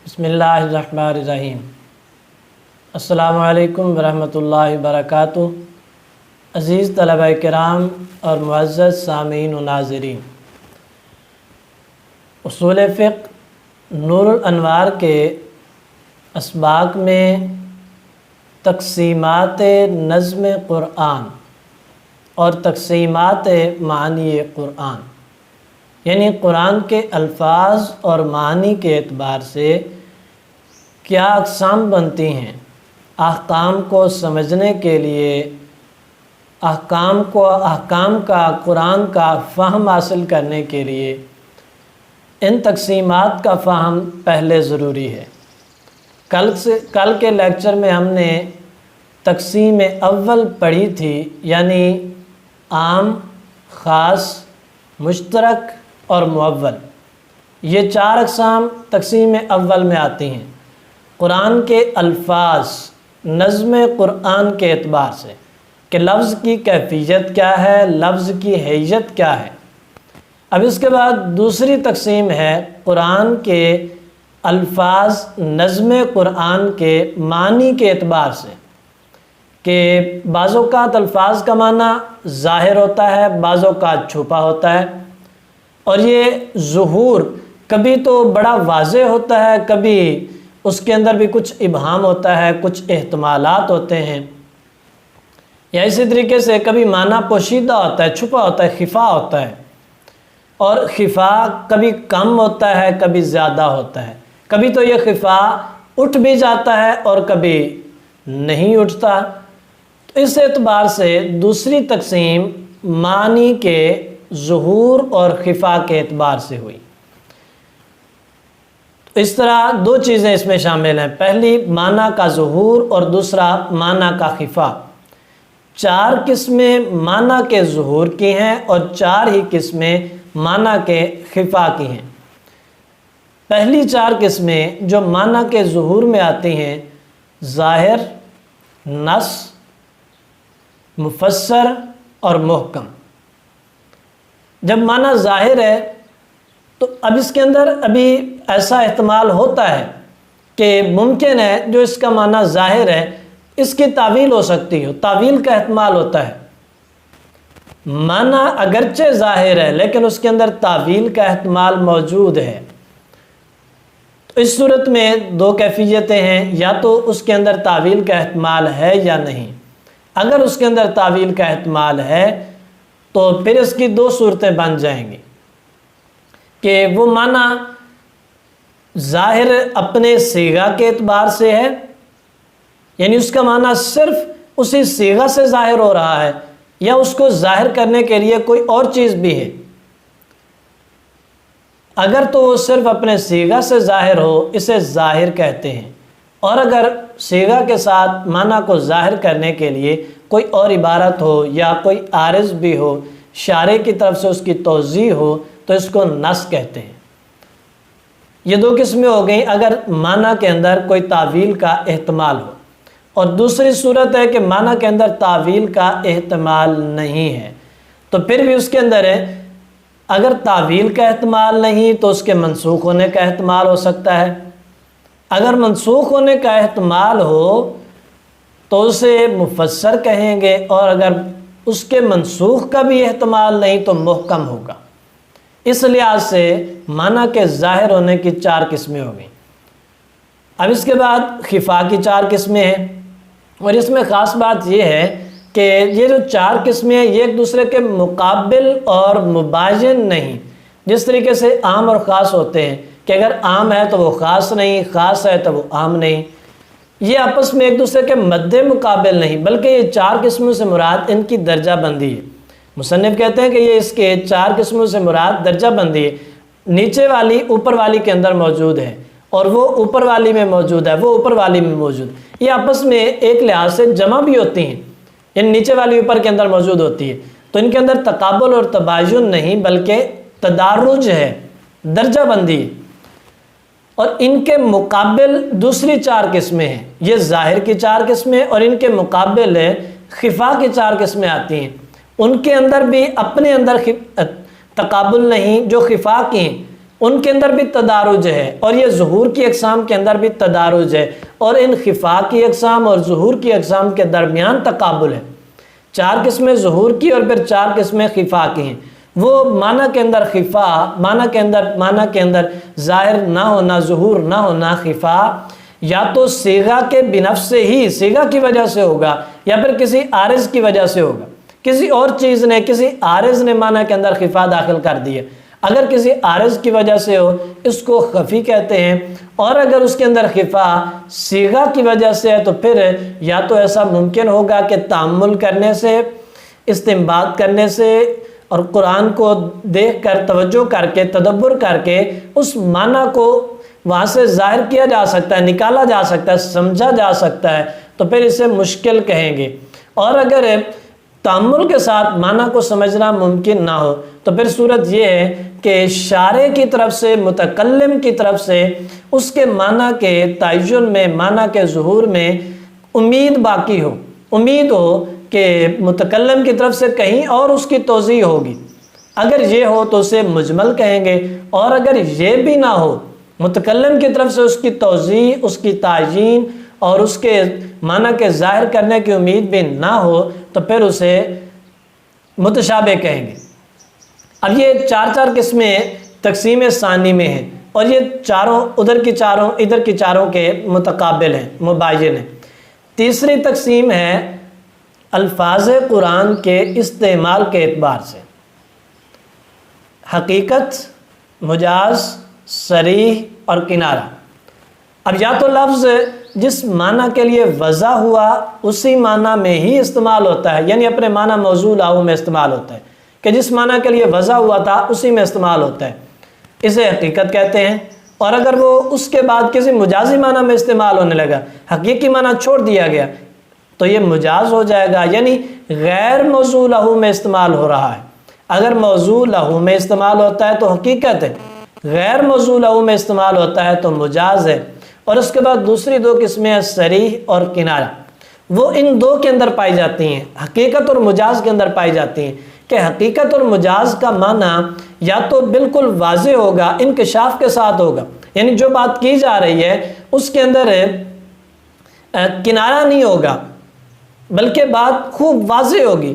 بسم اللہ الرحمن الرحیم۔ السلام علیکم ورحمۃ اللہ وبرکاتہ۔ عزیز طلبہ کرام اور معزز سامعین و ناظرین، اصول فقہ نور الانوار کے اسباق میں تقسیمات نظم قرآن اور تقسیمات معانی قرآن، یعنی قرآن کے الفاظ اور معانی کے اعتبار سے کیا اقسام بنتی ہیں، احکام کو سمجھنے کے لیے احکام کا قرآن کا فہم حاصل کرنے کے لیے ان تقسیمات کا فہم پہلے ضروری ہے۔ کل کے لیکچر میں ہم نے تقسیم اول پڑھی تھی، یعنی عام، خاص، مشترک اور معول۔ یہ چار اقسام تقسیم اول میں آتی ہیں قرآن کے الفاظ، نظم قرآن کے اعتبار سے کہ لفظ کی کیفیت کیا ہے، لفظ کی حیت کیا ہے۔ اب اس کے بعد دوسری تقسیم ہے قرآن کے الفاظ، نظم قرآن کے معنی کے اعتبار سے کہ بعض اوقات الفاظ کا معنی ظاہر ہوتا ہے، بعض اوقات چھپا ہوتا ہے، اور یہ ظہور کبھی تو بڑا واضح ہوتا ہے، کبھی اس کے اندر بھی کچھ ابہام ہوتا ہے، کچھ احتمالات ہوتے ہیں، یا اسی طریقے سے کبھی معنی پوشیدہ ہوتا ہے، چھپا ہوتا ہے، خفا ہوتا ہے، اور خفا کبھی کم ہوتا ہے، کبھی زیادہ ہوتا ہے، کبھی تو یہ خفا اٹھ بھی جاتا ہے اور کبھی نہیں اٹھتا۔ تو اس اعتبار سے دوسری تقسیم معنی کے ظہور اور خفا کے اعتبار سے ہوئی۔ اس طرح دو چیزیں اس میں شامل ہیں، پہلی معنی کا ظہور اور دوسرا معنی کا خفا۔ چار قسمیں معنی کے ظہور کی ہیں اور چار ہی قسمیں معنی کے خفا کی ہیں۔ پہلی چار قسمیں جو معنی کے ظہور میں آتی ہیں، ظاہر، نص، مفسر اور محکم۔ جب معنی ظاہر ہے تو اب اس کے اندر ابھی ایسا احتمال ہوتا ہے کہ ممکن ہے جو اس کا معنی ظاہر ہے اس کی تعویل ہو سکتی ہو، تعویل کا احتمال ہوتا ہے۔ معنی اگرچہ ظاہر ہے لیکن اس کے اندر تعویل کا احتمال موجود ہے۔ تو اس صورت میں دو کیفیتیں ہیں، یا تو اس کے اندر تعویل کا احتمال ہے یا نہیں۔ اگر اس کے اندر تعویل کا احتمال ہے تو پھر اس کی دو صورتیں بن جائیں گی کہ وہ معنی ظاہر اپنے صیغہ کے اعتبار سے ہے، یعنی اس کا معنی صرف اسی صیغہ سے ظاہر ہو رہا ہے، یا اس کو ظاہر کرنے کے لیے کوئی اور چیز بھی ہے۔ اگر تو وہ صرف اپنے صیغہ سے ظاہر ہو، اسے ظاہر کہتے ہیں، اور اگر صیغہ کے ساتھ معنی کو ظاہر کرنے کے لیے کوئی اور عبارت ہو یا کوئی عارض بھی ہو، شارح کی طرف سے اس کی توضیح ہو، تو اس کو نص کہتے ہیں۔ یہ دو قسمیں ہو گئیں اگر معنی کے اندر کوئی تعویل کا احتمال ہو، اور دوسری صورت ہے کہ معنی کے اندر تعویل کا احتمال نہیں ہے، تو پھر بھی اس کے اندر ہے اگر تعویل کا احتمال نہیں تو اس کے منسوخ ہونے کا احتمال ہو سکتا ہے۔ اگر منسوخ ہونے کا احتمال ہو تو اسے مفسر کہیں گے، اور اگر اس کے منسوخ کا بھی احتمال نہیں تو محکم ہوگا۔ اس لحاظ سے معنی کے ظاہر ہونے کی چار قسمیں ہو گئیں۔ اب اس کے بعد خفا کی چار قسمیں ہیں، اور اس میں خاص بات یہ ہے کہ یہ جو چار قسمیں ہیں یہ ایک دوسرے کے مقابل اور مباین نہیں۔ جس طریقے سے عام اور خاص ہوتے ہیں کہ اگر عام ہے تو وہ خاص نہیں، خاص ہے تو وہ عام نہیں، یہ آپس میں ایک دوسرے کے مد مقابل نہیں، بلکہ یہ چار قسموں سے مراد ان کی درجہ بندی ہے۔ مصنف کہتے ہیں کہ یہ اس کے چار قسموں سے مراد درجہ بندی ہے، نیچے والی اوپر والی کے اندر موجود ہے، اور وہ اوپر والی میں موجود ہے، وہ اوپر والی میں موجود ہے، یہ آپس میں ایک لحاظ سے جمع بھی ہوتی ہیں، یعنی نیچے والی اوپر کے اندر موجود ہوتی ہے، تو ان کے اندر تقابل اور تباین نہیں بلکہ تدارج ہے، درجہ بندی ہے۔ اور ان کے مقابل دوسری چار قسمیں ہیں، یہ ظاہر کی چار قسمیں، اور ان کے مقابل خفا کی چار قسمیں آتی ہیں، ان کے اندر بھی اپنے اندر تقابل نہیں جو خفا کی ہیں، ان کے اندر بھی تدارج ہے، اور یہ ظہور کی اقسام کے اندر بھی تدارج ہے، اور ان خفا کی اقسام اور ظہور کی اقسام کے درمیان تقابل ہے۔ 4 قسمیں ظہور کی اور پھر 4 قسمیں خفا کی ہیں۔ وہ معنی کے اندر خفا، معنی کے اندر ظاہر نہ ہونا، ظہور نہ ہونا، خفا یا تو صیغہ کے بنفس سے ہی، صیغہ کی وجہ سے ہوگا، یا پھر کسی عارض کی وجہ سے ہوگا، کسی اور چیز نے، کسی عارض نے معنی کے اندر خفا داخل کر دی ہے۔ اگر کسی عارض کی وجہ سے ہو اس کو خفی کہتے ہیں، اور اگر اس کے اندر خفا صیغہ کی وجہ سے ہے تو پھر یا تو ایسا ممکن ہوگا کہ تأمل کرنے سے، استنباط کرنے سے، اور قرآن کو دیکھ کر، توجہ کر کے، تدبر کر کے اس معنی کو وہاں سے ظاہر کیا جا سکتا ہے، نکالا جا سکتا ہے، سمجھا جا سکتا ہے، تو پھر اسے مشکل کہیں گے۔ اور اگر تأمل کے ساتھ معنی کو سمجھنا ممکن نہ ہو تو پھر صورت یہ ہے کہ شارع کی طرف سے، متکلم کی طرف سے اس کے معنی کے تعین میں، معنی کے ظہور میں امید باقی ہو، امید ہو کہ متکلم کی طرف سے کہیں اور اس کی توضیح ہوگی۔ اگر یہ ہو تو اسے مجمل کہیں گے، اور اگر یہ بھی نہ ہو، متکلم کی طرف سے اس کی توضیح، اس کی تعیین اور اس کے معنی کے ظاہر کرنے کی امید بھی نہ ہو تو پھر اسے متشابہ کہیں گے۔ اب یہ 4 قسمیں تقسیم ثانی میں ہیں، اور یہ چاروں ادھر کی چاروں ادھر کی چاروں کے متقابل ہیں، مباین ہیں۔ تیسری تقسیم ہے الفاظ قرآن کے استعمال کے اعتبار سے، حقیقت، مجاز، صریح اور کنارہ۔ اب یا تو لفظ جس معنی کے لیے وضع ہوا اسی معنی میں ہی استعمال ہوتا ہے، یعنی اپنے معنی موضوع لاؤ میں استعمال ہوتا ہے، کہ جس معنی کے لیے وضع ہوا تھا اسی میں استعمال ہوتا ہے، اسے حقیقت کہتے ہیں۔ اور اگر وہ اس کے بعد کسی مجازی معنی میں استعمال ہونے لگا، حقیقی معنی چھوڑ دیا گیا، تو یہ مجاز ہو جائے گا، یعنی غیر موضوع لہو میں استعمال ہو رہا ہے۔ اگر موضوع لہو میں استعمال ہوتا ہے تو حقیقت ہے، غیر موضوع لہو میں استعمال ہوتا ہے تو مجاز ہے۔ اور اس کے بعد دوسری 2 قسمیں ہیں صریح اور کنارہ، وہ ان 2 کے اندر پائی جاتی ہیں، حقیقت اور مجاز کے اندر پائی جاتی ہیں، کہ حقیقت اور مجاز کا معنی یا تو بالکل واضح ہوگا، انکشاف کے ساتھ ہوگا، یعنی جو بات کی جا رہی ہے اس کے اندر کنارہ نہیں ہوگا بلکہ بات خوب واضح ہوگی،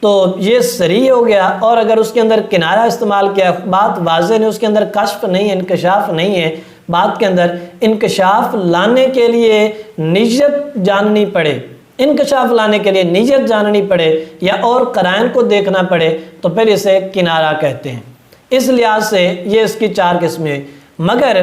تو یہ صریح ہو گیا۔ اور اگر اس کے اندر کنارہ استعمال کیا، بات واضح نہیں، اس کے اندر کشف نہیں ہے، انکشاف نہیں ہے، بات کے اندر انکشاف لانے کے لیے نیت جاننی پڑے، انکشاف لانے کے لیے نیت جاننی پڑے یا اور قرائن کو دیکھنا پڑے تو پھر اسے کنارہ کہتے ہیں۔ اس لحاظ سے یہ اس کی 4 قسمیں ہیں۔ مگر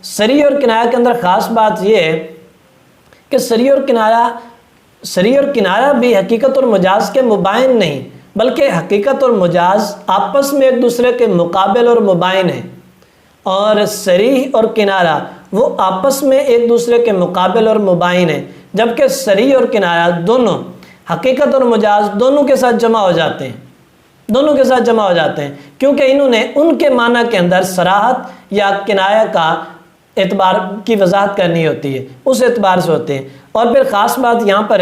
صریح اور کنارہ کے اندر خاص بات یہ ہے کہ صریح اور کنارہ بھی حقیقت اور مجاز کے مباین نہیں، بلکہ حقیقت اور مجاز آپس میں ایک دوسرے کے مقابل اور مباین ہیں، اور صریح اور کنارہ وہ آپس میں ایک دوسرے کے مقابل اور مباین ہیں، جبکہ صریح اور کنارہ دونوں، حقیقت اور مجاز دونوں کے ساتھ جمع ہو جاتے ہیں، دونوں کے ساتھ جمع ہو جاتے ہیں، کیونکہ انہوں نے ان کے معنی کے اندر صراحت یا کنایہ کا اعتبار کی وضاحت کرنی ہوتی ہے، اس اعتبار سے ہوتے ہیں۔ اور پھر خاص بات یہاں پر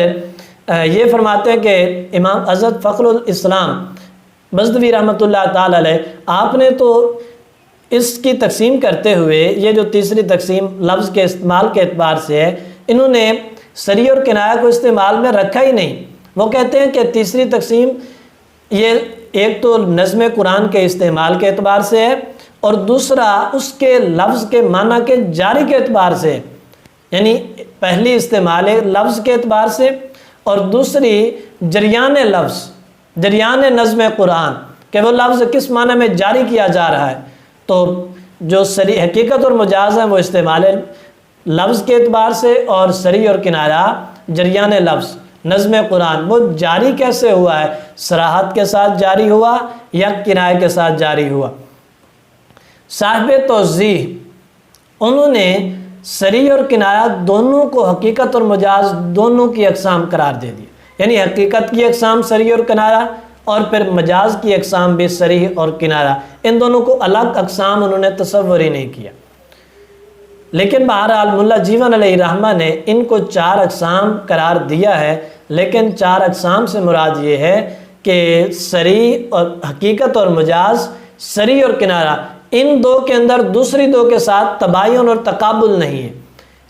یہ فرماتے ہیں کہ امام حضرت فخر الاسلام بزدوی رحمۃ اللہ تعالی علیہ، آپ نے تو اس کی تقسیم کرتے ہوئے یہ جو تیسری تقسیم لفظ کے استعمال کے اعتبار سے ہے، انہوں نے صریح اور کنایہ کو استعمال میں رکھا ہی نہیں۔ وہ کہتے ہیں کہ تیسری تقسیم یہ ایک تو نظم قرآن کے استعمال کے اعتبار سے ہے، اور دوسرا اس کے لفظ کے معنی کے جاری کے اعتبار سے، یعنی پہلی استعمال لفظ کے اعتبار سے، اور دوسری جریان لفظ، جریان نظم قرآن، کہ وہ لفظ کس معنی میں جاری کیا جا رہا ہے۔ تو جو صریح حقیقت اور مجاز ہیں وہ استعمال لفظ کے اعتبار سے، اور صریح اور کنارہ جریان لفظ نظم قرآن وہ جاری کیسے ہوا ہے، صراحت کے ساتھ جاری ہوا یا کنایہ کے ساتھ جاری ہوا۔ صاحب توضیح انہوں نے صریح اور کنایہ دونوں کو حقیقت اور مجاز دونوں کی اقسام قرار دے دی، یعنی حقیقت کی اقسام صریح اور کنایہ، اور پھر مجاز کی اقسام بھی صریح اور کنارہ، ان دونوں کو الگ اقسام انہوں نے تصور ہی نہیں کیا۔ لیکن بہرحال ملا جیون علیہ رحمہ نے ان کو 4 اقسام قرار دیا ہے، لیکن 4 اقسام سے مراد یہ ہے کہ صریح اور حقیقت اور مجاز، صریح اور کنارہ، ان دو کے اندر دوسری دو کے ساتھ تباین اور تقابل نہیں ہے۔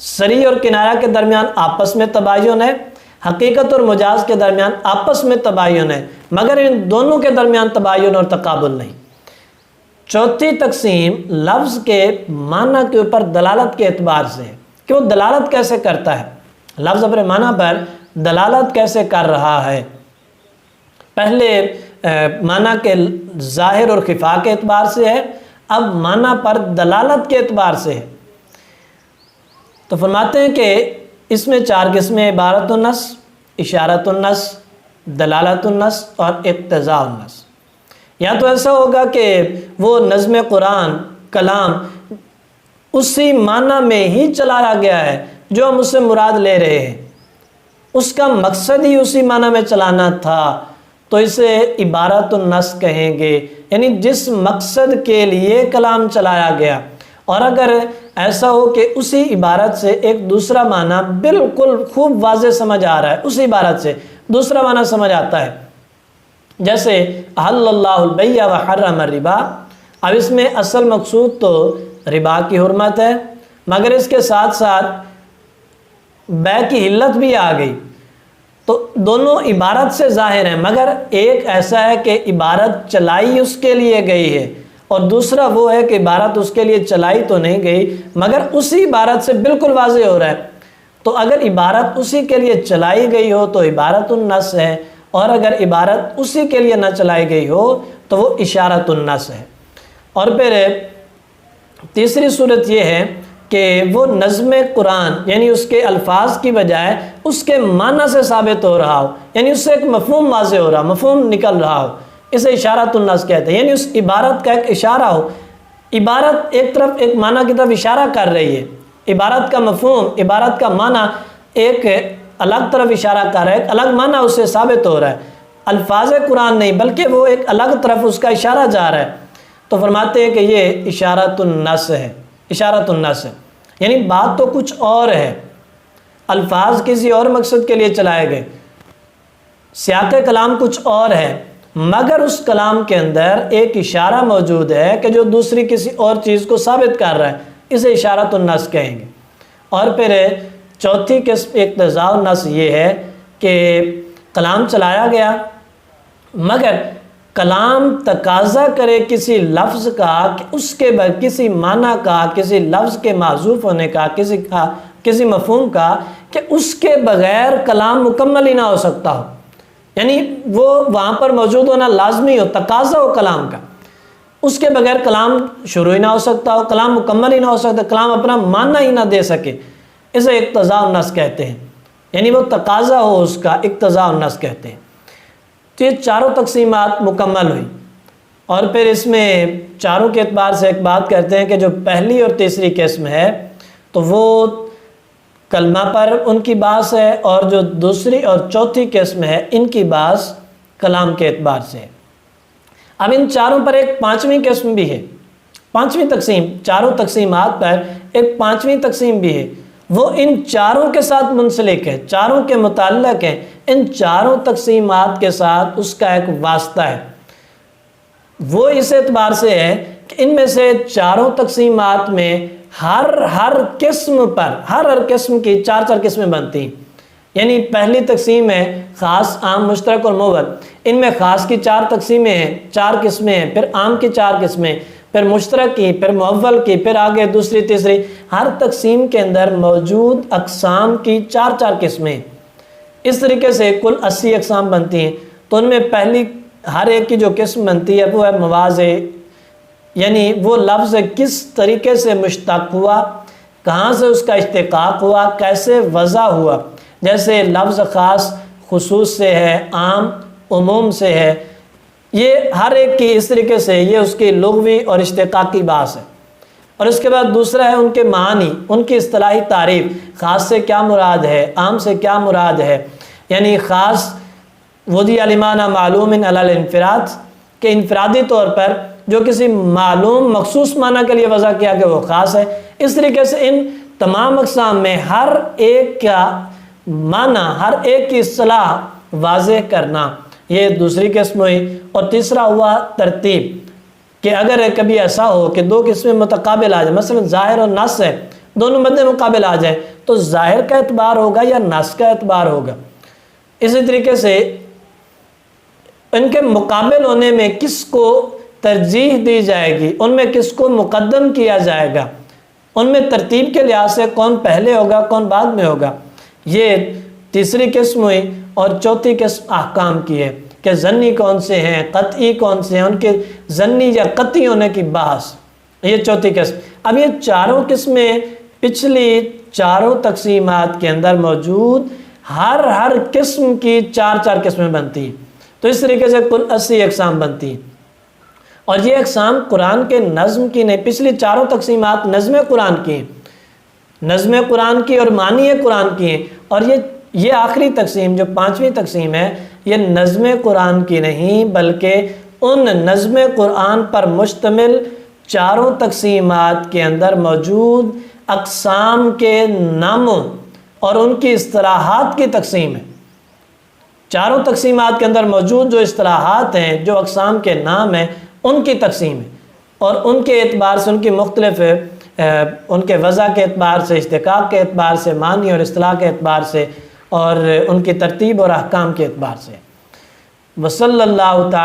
صریح اور کنایہ کے درمیان آپس میں تباین ہے، حقیقت اور مجاز کے درمیان آپس میں تباین ہے، مگر ان دونوں کے درمیان تباین اور تقابل نہیں۔ چوتھی تقسیم لفظ کے معنی کے اوپر دلالت کے اعتبار سے ہے کہ وہ دلالت کیسے کرتا ہے، لفظ اپنے معنی پر دلالت کیسے کر رہا ہے۔ پہلے معنی کے ظاہر اور خفا کے اعتبار سے ہے، اب معنی پر دلالت کے اعتبار سے ہے۔ تو فرماتے ہیں کہ اس میں 4 قسمیں: عبارت النص، اشارت النص، دلالت النص اور اقتضاء النص۔ یا تو ایسا ہوگا کہ وہ نظم قرآن کلام اسی معنی میں ہی چلایا گیا ہے جو ہم اس سے مراد لے رہے ہیں، اس کا مقصد ہی اسی معنی میں چلانا تھا، تو اسے عبارت النص کہیں گے، یعنی جس مقصد کے لیے کلام چلایا گیا۔ اور اگر ایسا ہو کہ اسی عبارت سے ایک دوسرا معنی بالکل خوب واضح سمجھ آ رہا ہے، اسی عبارت سے دوسرا معنی سمجھ آتا ہے، جیسے احل اللہ البیع وحرم الربا، اب اس میں اصل مقصود تو ربا کی حرمت ہے، مگر اس کے ساتھ ساتھ بیع کی علت بھی آ گئی، تو دونوں عبارت سے ظاہر ہیں، مگر ایک ایسا ہے کہ عبارت چلائی اس کے لیے گئی ہے، اور دوسرا وہ ہے کہ عبارت اس کے لیے چلائی تو نہیں گئی مگر اسی عبارت سے بالکل واضح ہو رہا ہے۔ تو اگر عبارت اسی کے لیے چلائی گئی ہو تو عبارت النص ہے، اور اگر عبارت اسی کے لیے نہ چلائی گئی ہو تو وہ اشارت النص ہے۔ اور پھر تیسری صورت یہ ہے کہ وہ نظم قرآن یعنی اس کے الفاظ کی بجائے اس کے معنی سے ثابت ہو رہا ہو، یعنی اس سے ایک مفہوم واضح ہو رہا، مفہوم نکل رہا ہو، اسے اشارت النص کہتے ہیں، یعنی اس عبارت کا ایک اشارہ ہو، عبارت ایک طرف ایک معنی کی طرف اشارہ کر رہی ہے، عبارت کا مفہوم، عبارت کا معنی ایک الگ طرف اشارہ کر رہا ہے، ایک الگ معنی اس سے ثابت ہو رہا ہے، الفاظ قرآن نہیں بلکہ وہ ایک الگ طرف اس کا اشارہ جا رہا ہے، تو فرماتے ہیں کہ یہ اشارت النص ہے، اشارت النص ہے، یعنی بات تو کچھ اور ہے، الفاظ کسی اور مقصد کے لیے چلائے گئے، سیاق کلام کچھ اور ہے، مگر اس کلام کے اندر ایک اشارہ موجود ہے کہ جو دوسری کسی اور چیز کو ثابت کر رہا ہے، اسے اشارت النص کہیں گے۔ اور پھر چوتھی قسم اقتضاء النص یہ ہے کہ کلام چلایا گیا مگر کلام تقاضا کرے کسی لفظ کا کہ اس کے کسی معنی کا، کسی لفظ کے معذوف ہونے کا، کسی مفہوم کا، کہ اس کے بغیر کلام مکمل ہی نہ ہو سکتا ہو، یعنی وہ وہاں پر موجود ہونا لازمی ہو، تقاضا ہو کلام کا، اس کے بغیر کلام شروع ہی نہ ہو سکتا ہو، کلام مکمل ہی نہ ہو سکتا، کلام اپنا معنی ہی نہ دے سکے، اسے اقتضاء النص کہتے ہیں، یعنی وہ تقاضا ہو اس کا، اقتضاء النص کہتے ہیں۔ تو یہ چاروں تقسیمات مکمل ہوئی، اور پھر اس میں چاروں کے اعتبار سے ایک بات کرتے ہیں کہ جو پہلی اور تیسری قسم ہے تو وہ کلمہ پر ان کی بحث ہے، اور جو دوسری اور چوتھی قسم ہے ان کی بحث کلام کے اعتبار سے ہے۔ اب ان چاروں پر ایک پانچویں قسم بھی ہے، پانچویں تقسیم، چاروں تقسیمات پر ایک پانچویں تقسیم بھی ہے، وہ ان چاروں کے ساتھ منسلک ہے، چاروں کے متعلق ہے، ان چاروں تقسیمات کے ساتھ اس کا ایک واسطہ ہے۔ وہ اس اعتبار سے ہے کہ ان میں سے چاروں تقسیمات میں ہر قسم پر، ہر قسم کی چار قسمیں بنتی ہیں، یعنی پہلی تقسیم ہے خاص، عام، مشترک اور موول، ان میں خاص کی 4 تقسیمیں ہیں، 4 قسمیں ہیں، پھر عام کی 4 قسمیں، پھر مشترک کی، پھر موول کی، پھر آگے دوسری تیسری، ہر تقسیم کے اندر موجود اقسام کی 4 قسمیں، اس طریقے سے کل 80 اقسام بنتی ہیں۔ تو ان میں پہلی ہر ایک کی جو قسم بنتی ہے وہ ہے مواضع، یعنی وہ لفظ کس طریقے سے مشتق ہوا، کہاں سے اس کا اشتقاق ہوا، کیسے وضع ہوا، جیسے لفظ خاص خصوص سے ہے، عام عموم سے ہے، یہ ہر ایک کی اس طریقے سے یہ اس کی لغوی اور اشتقاقی بحث ہے۔ اور اس کے بعد دوسرا ہے ان کے معنی، ان کی اصطلاحی تعریف، خاص سے کیا مراد ہے، عام سے کیا مراد ہے، یعنی خاص وضع لمعنی معلوم علی الانفراد، کہ انفرادی طور پر جو کسی معلوم مخصوص معنی کے لیے وضع کیا کہ وہ خاص ہے۔ اس طریقے سے ان تمام اقسام میں ہر ایک کا معنی، ہر ایک کی اصطلاح واضح کرنا، یہ دوسری قسم ہوئی۔ اور تیسرا ہوا ترتیب، کہ اگر کبھی ایسا ہو کہ دو قسمیں متقابل آ جائیں، مثلا ظاہر اور نص ہے، دونوں مد مقابل آ جائیں، تو ظاہر کا اعتبار ہوگا یا نص کا اعتبار ہوگا؟ اسی طریقے سے ان کے مقابل ہونے میں کس کو ترجیح دی جائے گی، ان میں کس کو مقدم کیا جائے گا، ان میں ترتیب کے لحاظ سے کون پہلے ہوگا کون بعد میں ہوگا، یہ تیسری قسم ہوئی۔ اور چوتھی قسم احکام کی ہے کہ ظنی کون سے ہیں، قطعی کون سے ہیں، ان کے ظنی یا قطعی ہونے کی بحث، یہ چوتھی قسم۔ اب یہ چاروں قسمیں پچھلی چاروں تقسیمات کے اندر موجود ہر قسم کی چار قسمیں بنتی ہیں، تو اس طریقے سے کل 80 اقسام بنتی ہیں۔ اور یہ اقسام قرآن کے نظم کی نہیں، پچھلی چاروں تقسیمات نظم قرآن کی ہیں، نظم قرآن کی اور معنی قرآن کی ہیں، اور یہ آخری تقسیم جو 5ویں تقسیم ہے یہ نظم قرآن کی نہیں بلکہ ان نظم قرآن پر مشتمل چاروں تقسیمات کے اندر موجود اقسام کے ناموں اور ان کی اصطلاحات کی تقسیم ہے۔ چاروں تقسیمات کے اندر موجود جو اصطلاحات ہیں، جو اقسام کے نام ہیں، ان کی تقسیم ہے، اور ان کے اعتبار سے ان کی مختلف ان کے وضع کے اعتبار سے، اشتقاق کے اعتبار سے، معنی اور اصطلاح کے اعتبار سے، اور ان کی ترتیب اور احکام کے اعتبار سے۔ وصلی اللہ تعالی